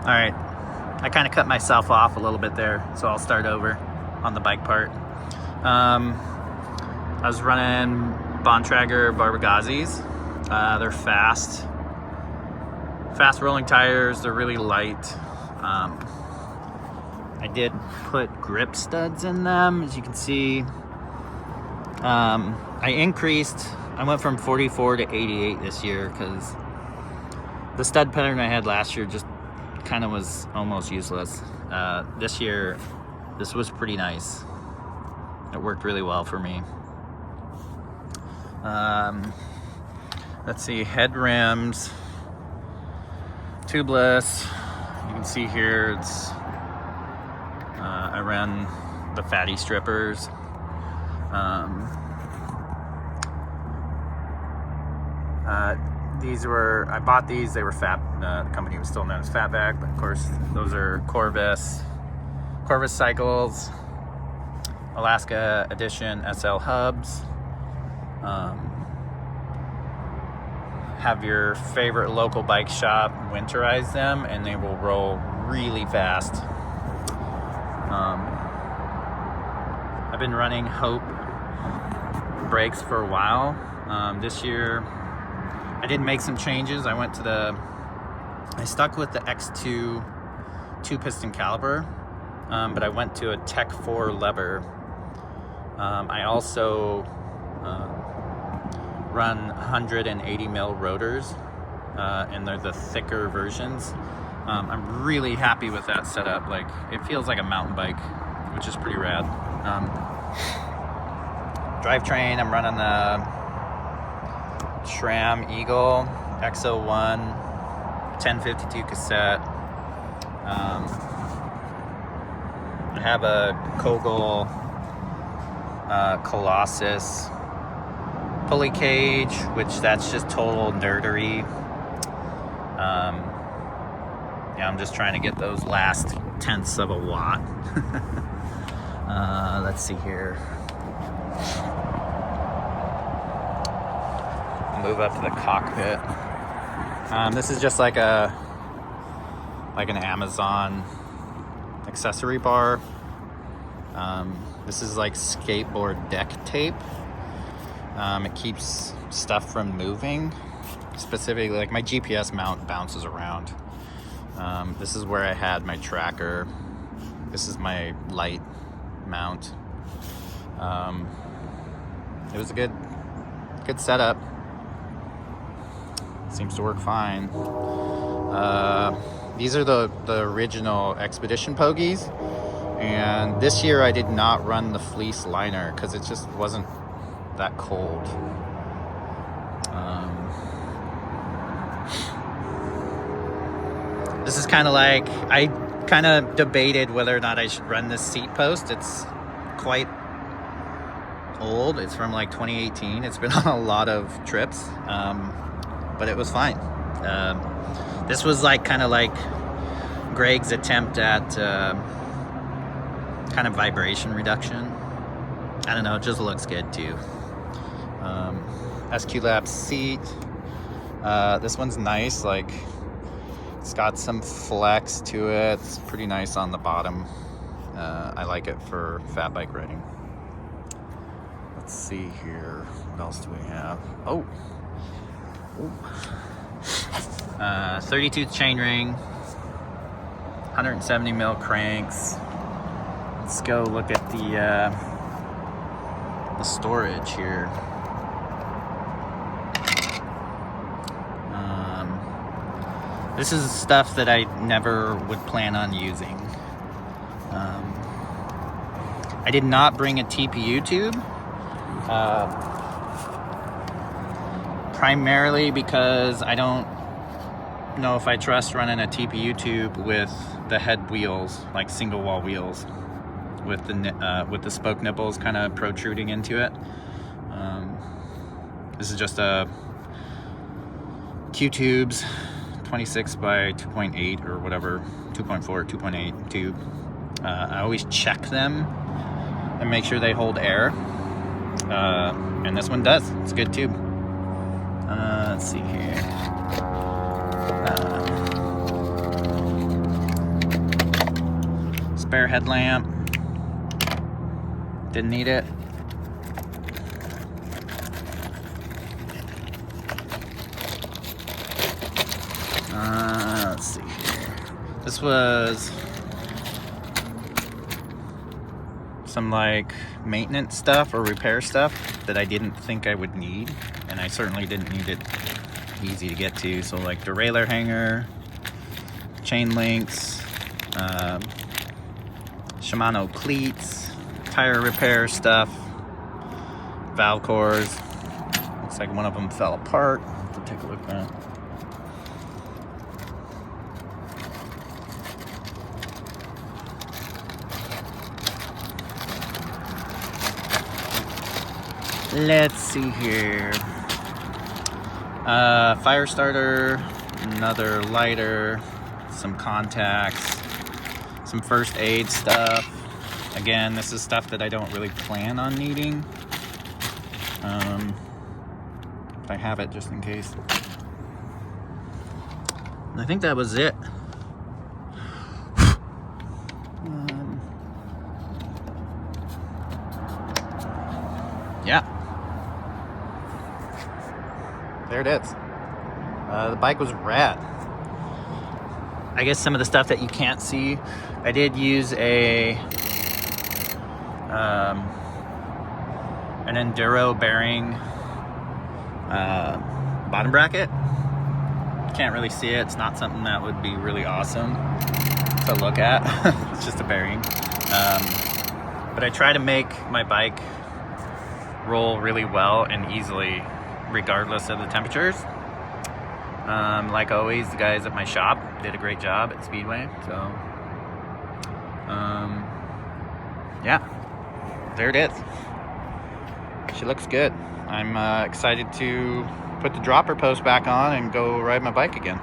Alright, I kind of cut myself off a little bit there, so I'll start over on the bike part. I was running Bontrager Barbagazzis. They're fast rolling tires. They're really light. I did put grip studs in them, as you can see. I went from 44 to 88 this year because the stud pattern I had last year just kind of was almost useless. This year, this was pretty nice. It worked really well for me. Let's see, head rims, tubeless. You can see here, it's I ran the fatty strippers. I bought these, they were fat, the company was still known as Fatback, but of course those are Corvus Cycles, Alaska Edition SL hubs. Have your favorite local bike shop winterize them and they will roll really fast. I've been running Hope brakes for a while. This year I did make some changes. I stuck with the X2 2-piston caliper, but I went to a Tech 4 lever. I also run 180 mil rotors, and they're the thicker versions. I'm really happy with that setup. Like, it feels like a mountain bike, which is pretty rad. Drivetrain, I'm running the SRAM Eagle X01 1052 cassette. I have a Kogel Colossus pulley cage, which that's just total nerdery. Yeah, I'm just trying to get those last tenths of a watt. Let's see here. Move up to the cockpit. This is just like an Amazon accessory bar. This is like skateboard deck tape. It keeps stuff from moving. Specifically, like my GPS mount bounces around. This is where I had my tracker. This is my light mount. It was a good setup. Seems to work fine. These are the original Expedition Pogies, and this year I did not run the fleece liner because it just wasn't that cold. This is kind of like, I kind of debated whether or not I should run this seat post. It's quite old. It's from like 2018. It's been on a lot of trips. But it was fine. This was like kind of like Greg's attempt at kind of vibration reduction. I don't know, it just looks good too. SQ-Lab seat. This one's nice, like it's got some flex to it. It's pretty nice on the bottom. I like it for fat bike riding. Let's see here. What else do we have? 32 chain ring, 170 mil cranks. Let's go look at the storage here. This is stuff that I never would plan on using. I did not bring a TPU tube. Primarily because I don't know if I trust running a TPU tube with the head wheels, like single wall wheels, with the spoke nipples kind of protruding into it. This is just a Q tubes, 26 by 2.8 or whatever, 2.4, 2.8 tube. I always check them and make sure they hold air. And this one does. It's a good tube. Let's see here. spare headlamp. Didn't need it. Let's see here. This was some like maintenance stuff or repair stuff that I didn't think I would need, and I certainly didn't need it easy to get to. So like derailleur hanger, chain links, Shimano cleats, tire repair stuff, valve cores. Looks like one of them fell apart. Let's take a look at that. Let's see here. Fire starter, another lighter, some contacts, some first aid stuff. Again, this is stuff that I don't really plan on needing. If I have it, just in case. And I think that was it. Yeah. There it is. The bike was rad. I guess some of the stuff that you can't see, I did use an enduro bearing bottom bracket. Can't really see it. It's not something that would be really awesome to look at. It's just a bearing. But I try to make my bike roll really well and easily regardless of the temperatures. Like always, the guys at my shop did a great job at Speedway. So yeah, there it is. She looks good. I'm excited to put the dropper post back on and go ride my bike again.